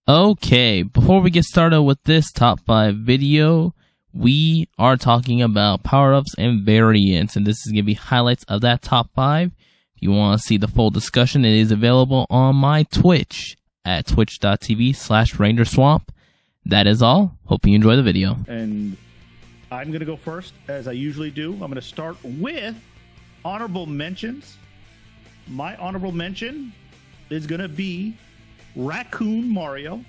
Okay, before we get started with this top 5 video, we are talking about power-ups and variants, and this is going to be highlights of that top 5. If you want to see the full discussion, it is available on my Twitch at twitch.tv/rangerswamp. That is all. Hope you enjoy the video. And I'm going to go first, as I usually do. I'm going to start with honorable mentions. My honorable mention is going to be Raccoon Mario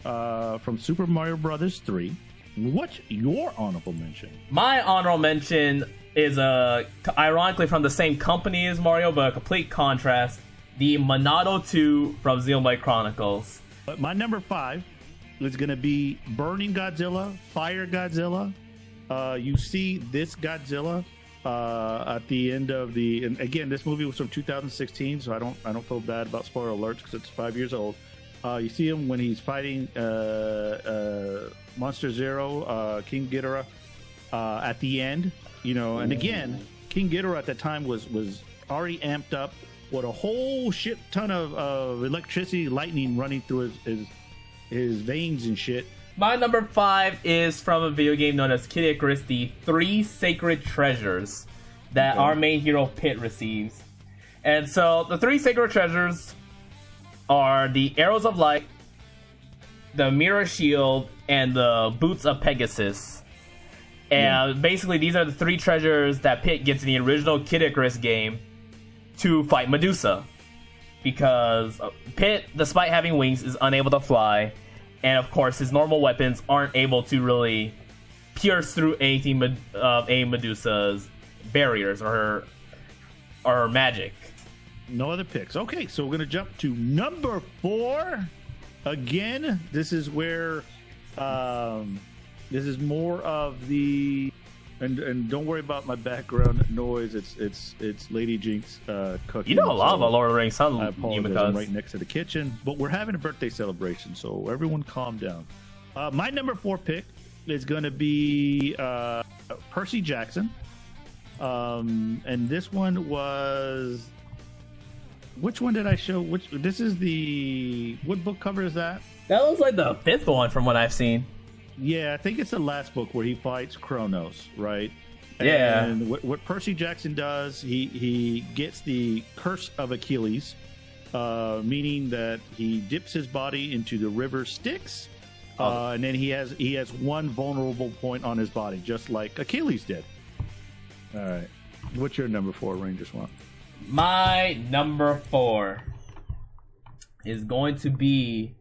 from Super Mario Brothers 3. What's your honorable mention? My honorable mention is ironically from the same company as Mario, but a complete contrast. The Monado 2 from Xenoblade Chronicles. But my number 5 is going to be Burning Godzilla, Fire Godzilla. You see this Godzilla at the end of the, and again, this movie was from 2016, so I don't feel bad about spoiler alerts because it's 5 years old. You see him when he's fighting Monster Zero, King Ghidorah, at the end, you know. And again, King Ghidorah at that time was already amped up with a whole shit ton of electricity, lightning running through his veins and shit. My number 5 is from a video game known as Kid Icarus, the 3 sacred treasures that our main hero Pit receives. And so the 3 sacred treasures are the Arrows of Light, the Mirror Shield, and the Boots of Pegasus. And basically these are the 3 treasures that Pit gets in the original Kid Icarus game to fight Medusa. Because Pit, despite having wings, is unable to fly. And of course, his normal weapons aren't able to really pierce through anything of a Medusa's barriers or her magic. No other picks. Okay, so we're gonna jump to number 4. Again, this is where this is more of the and don't worry about my background noise. It's Lady Jinx cooking. You know a lot about Lord of the Rings, huh? I apologize. I'm right next to the kitchen, but we're having a birthday celebration, so everyone calm down. My number 4 pick is going to be Percy Jackson, and this one was, which one did I show? This is the, what book cover is that? That looks like the 5th one from what I've seen. Yeah, I think it's the last book where he fights Kronos, right? Yeah. And what Percy Jackson does, he gets the Curse of Achilles, meaning that he dips his body into the river Styx, and then he has one vulnerable point on his body, just like Achilles did. All right. What's your number 4, Ranger Swamp? My number 4 is going to be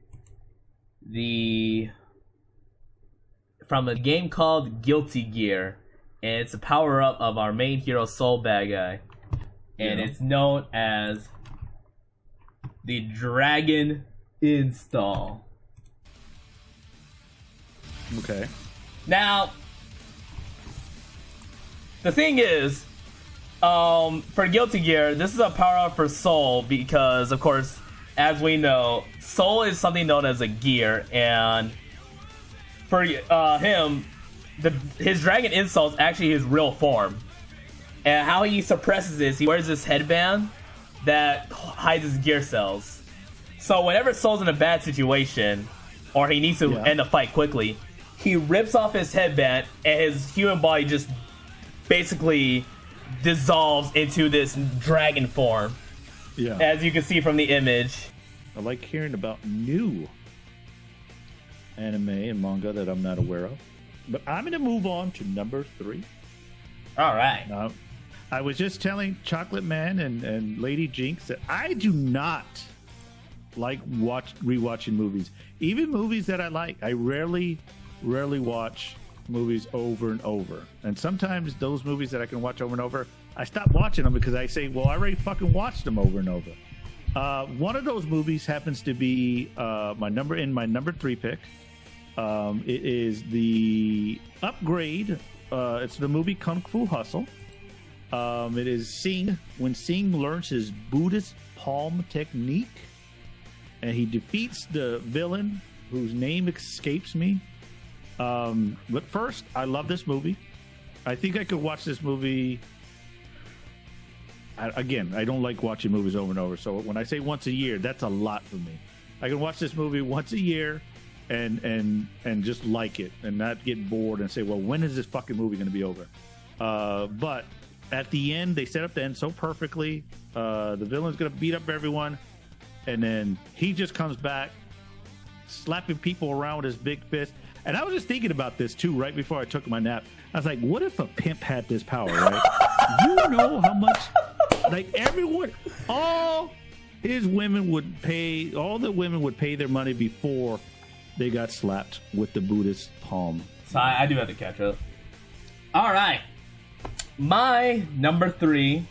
from a game called Guilty Gear, and it's a power-up of our main hero, Soul Bad Guy, and it's known as the Dragon Install. Okay. Now, the thing is, for Guilty Gear, this is a power-up for Soul because, of course, as we know, Soul is something known as a gear, and for him, his Dragon Install is actually his real form. And how he suppresses this, he wears this headband that hides his gear cells. So whenever Soul's in a bad situation, or he needs to end the fight quickly, he rips off his headband, and his human body just basically dissolves into this dragon form. Yeah. As you can see from the image. I like hearing about new anime and manga that I'm not aware of. But I'm going to move on to number 3. All right. I was just telling Chocolate Man and Lady Jinx that I do not like rewatching movies. Even movies that I like, I rarely watch movies over and over. And sometimes those movies that I can watch over and over, I stop watching them because I say, well, I already fucking watched them over and over. One of those movies happens to be my number 3 pick. It is the Upgrade. It's the movie Kung Fu Hustle. It is Sing, when Sing learns his Buddhist palm technique, and he defeats the villain whose name escapes me. But first, I love this movie. I think I could watch this movie. Again, I don't like watching movies over and over. So when I say once a year, that's a lot for me. I can watch this movie once a year and just like it and not get bored and say, well, when is this fucking movie going to be over? But at the end, they set up the end so perfectly. The villain's going to beat up everyone, and then he just comes back, slapping people around with his big fist. And I was just thinking about this too right before I took my nap. I was like, what if a pimp had this power, right? You know how much, like, everyone, all the women would pay their money before they got slapped with the Buddhist palm. So I do have to catch up. All right. My number 3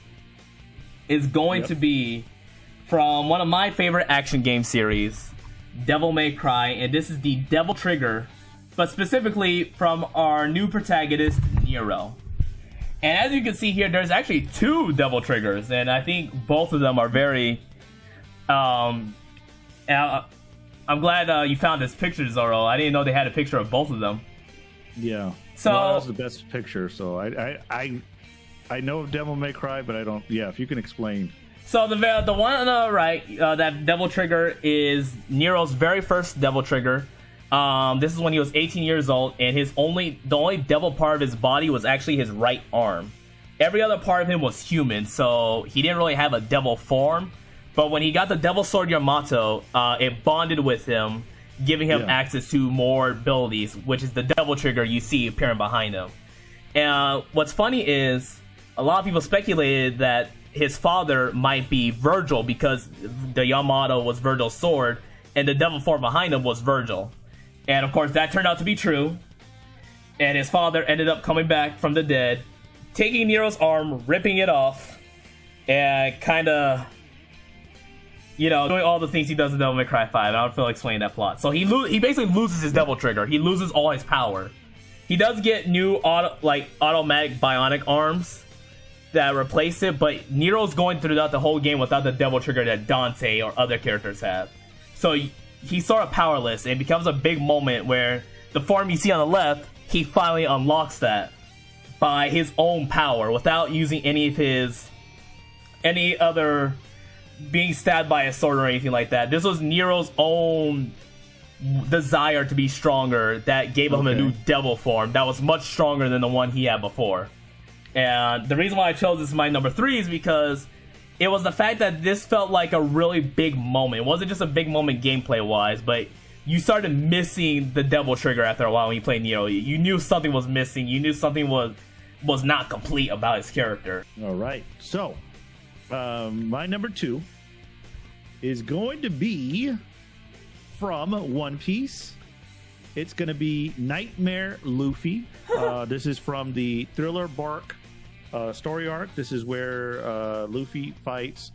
is going to be from one of my favorite action game series, Devil May Cry, and this is the Devil Trigger, but specifically from our new protagonist, Nero. And as you can see here, there's actually 2 Devil Triggers, and I think both of them are very... I'm glad you found this picture, Zoro. I didn't know they had a picture of both of them. Yeah. So well, that was the best picture, so I know of Devil May Cry, but I don't... Yeah, if you can explain... So the one on the right, that Devil Trigger is Nero's very first Devil Trigger. This is when he was 18 years old, and the only devil part of his body was actually his right arm. Every other part of him was human, so he didn't really have a devil form. But when he got the Devil Sword Yamato, it bonded with him, giving him access to more abilities, which is the Devil Trigger you see appearing behind him. And what's funny is, a lot of people speculated that his father might be Virgil, because the Yamato was Virgil's sword, and the devil form behind him was Virgil. And of course, that turned out to be true. And his father ended up coming back from the dead, taking Nero's arm, ripping it off, and kind of, doing all the things he does in Devil May Cry 5. I don't feel like explaining that plot. So he basically loses his Devil Trigger. He loses all his power. He does get new automatic bionic arms that replace it, but Nero's going throughout the whole game without the Devil Trigger that Dante or other characters have. So he's sort of powerless, and it becomes a big moment where the form you see on the left, he finally unlocks that by his own power without using any other being stabbed by a sword or anything like that. This was Nero's own desire to be stronger that gave him a new devil form that was much stronger than the one he had before. And the reason why I chose this as my number 3 is because it was the fact that this felt like a really big moment. It wasn't just a big moment gameplay-wise, but you started missing the Devil Trigger after a while when you played Nero. You knew something was missing. You knew something was not complete about his character. All right. So, my number 2 is going to be from One Piece. It's going to be Nightmare Luffy. This is from the Thriller Bark story arc. This is where Luffy fights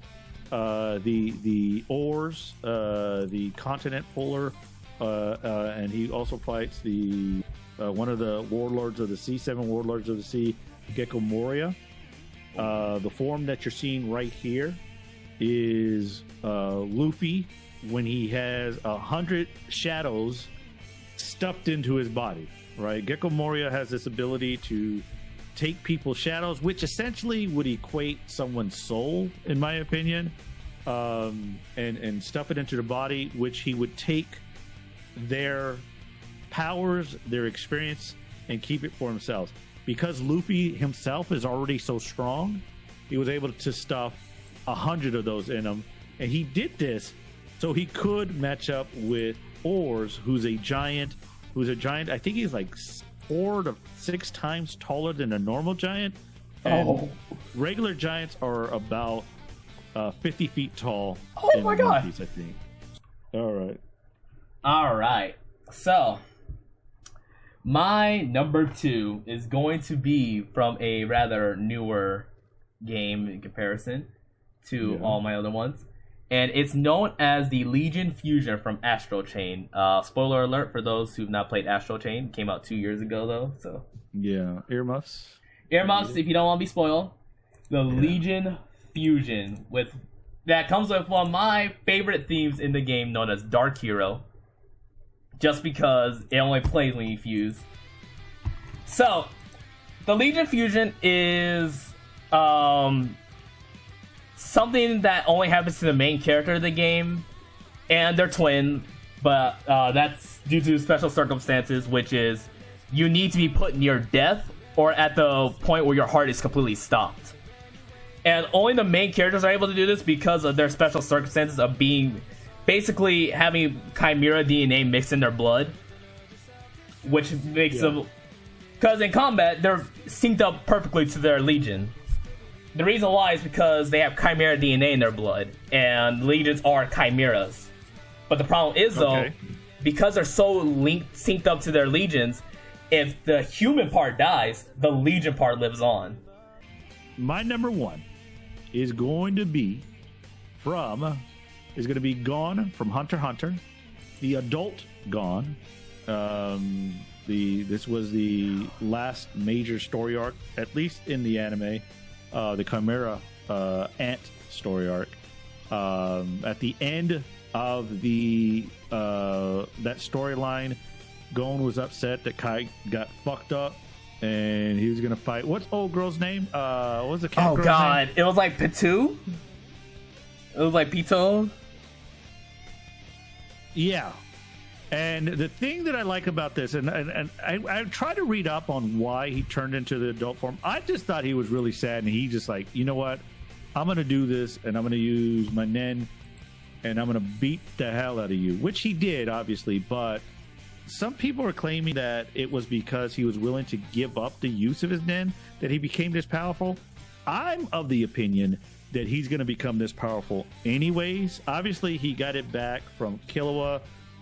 the Oars, the Continent Puller, and he also fights the one of the Warlords of the Sea, 7 Warlords of the Sea, Gecko Moria. The form that you're seeing right here is Luffy when he has 100 shadows stuffed into his body, right? Gecko Moria has this ability to take people's shadows, which essentially would equate someone's soul, in my opinion, and stuff it into the body, which he would take their powers, their experience, and keep it for himself. Because Luffy himself is already so strong, he was able to stuff 100 of those in him, and he did this so he could match up with Oars, who's a giant. I think he's like 4 to 6 times taller than a normal giant. And regular giants are about 50 feet tall. Oh my god! Piece, I think. All right. So my number 2 is going to be from a rather newer game in comparison to all my other ones. And it's known as the Legion Fusion from Astral Chain. Spoiler alert for those who've not played Astral Chain. It came out 2 years ago, though. So earmuffs. Earmuffs, if you don't want to be spoiled. The Legion Fusion that comes with one of my favorite themes in the game, known as Dark Hero. Just because it only plays when you fuse. So, the Legion Fusion is something that only happens to the main character of the game, and they're twin, but that's due to special circumstances, which is you need to be put near death or at the point where your heart is completely stopped. And only the main characters are able to do this because of their special circumstances of being basically having Chimera DNA mixed in their blood, which makes them, because in combat they're synced up perfectly to their Legion. The reason why is because they have Chimera DNA in their blood, and Legions are Chimeras. But the problem is, though, because they're so synced up to their Legions, if the human part dies, the Legion part lives on. My number one is going to be Gon from Hunter x Hunter, the adult Gon. This was the last major story arc, at least in the anime, the Chimera Ant story arc. At the end of the that storyline, Gon was upset that Kai got fucked up, and he was gonna fight. What's old girl's name? What was the cat girl's name? It was like Pitou. It was like Pito. Yeah. And the thing that I like about this, and I tried to read up on why he turned into the adult form. I just thought he was really sad, and he just like, you know what? I'm going to do this, and I'm going to use my Nen, and I'm going to beat the hell out of you, which he did, obviously. But some people are claiming that it was because he was willing to give up the use of his Nen that he became this powerful. I'm of the opinion that he's going to become this powerful anyways. Obviously, he got it back from Killua,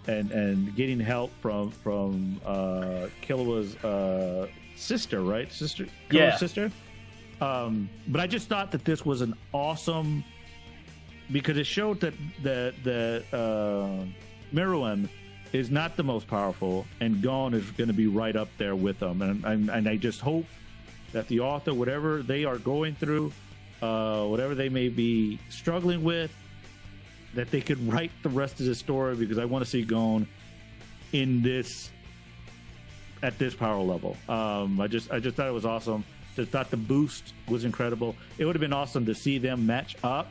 and getting help from Killua's sister, right? Killua's sister. But I just thought that this was an awesome, because it showed that Meruem is not the most powerful, and Gon is going to be right up there with them. And I just hope that the author, whatever they are going through, whatever they may be struggling with, that they could write the rest of the story, because I want to see Gon in this, at this power level. I just thought it was awesome. Just thought the boost was incredible. It would have been awesome to see them match up,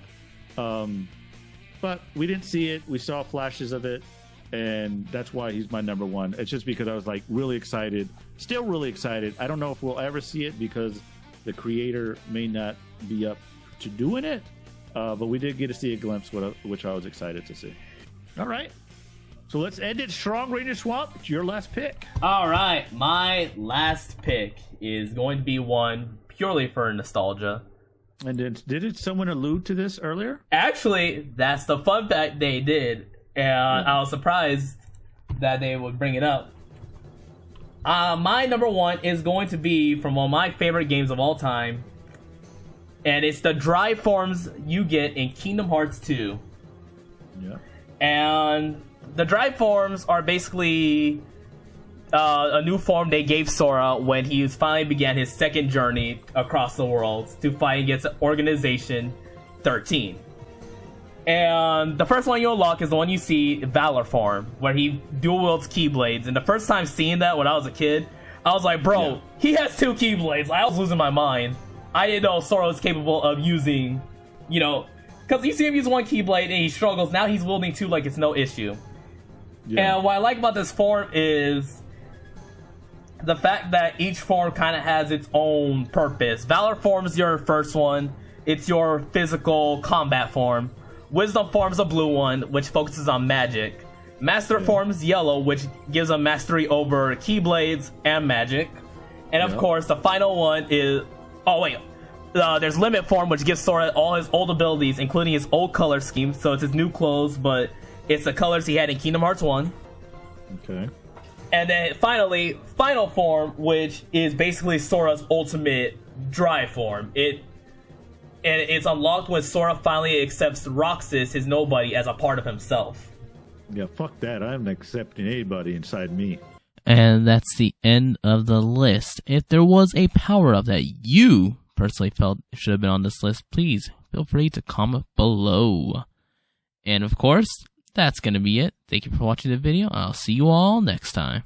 but we didn't see it. We saw flashes of it, and that's why he's my number one. It's just because I was like really excited, still really excited. I don't know if we'll ever see it because the creator may not be up to doing it. But we did get to see a glimpse, which I was excited to see. All right. So let's end it strong, Ranger Swamp. It's your last pick. All right. My last pick is going to be one purely for nostalgia. And did someone allude to this earlier? Actually, that's the fun fact they did. And I was surprised that they would bring it up. My number one is going to be from one of my favorite games of all time. And it's the dry forms you get in Kingdom Hearts 2. Yeah. And the dry forms are basically a new form they gave Sora when he finally began his second journey across the world to fight against Organization 13. And the first one you unlock is the one you see, Valor form, where he dual wields Keyblades. And the first time seeing that when I was a kid, I was like, bro, he has 2 Keyblades. I was losing my mind. I didn't know Sora was capable of using, because you see him use 1 Keyblade and he struggles. Now he's wielding 2 like it's no issue. Yeah. And what I like about this form is the fact that each form kind of has its own purpose. Valor form is your first one. It's your physical combat form. Wisdom form is a blue one, which focuses on magic. Master form is yellow, which gives a mastery over Keyblades and magic. And of course, the final one is... there's Limit form, which gives Sora all his old abilities, including his old color scheme. So it's his new clothes, but it's the colors he had in Kingdom Hearts 1. Okay. And then finally, Final form, which is basically Sora's ultimate dry form. It's unlocked when Sora finally accepts Roxas, his nobody, as a part of himself. Yeah, fuck that. I'm not accepting anybody inside me. And that's the end of the list. If there was a power-up that you personally felt should have been on this list, please feel free to comment below. And of course, that's going to be it. Thank you for watching the video. I'll see you all next time.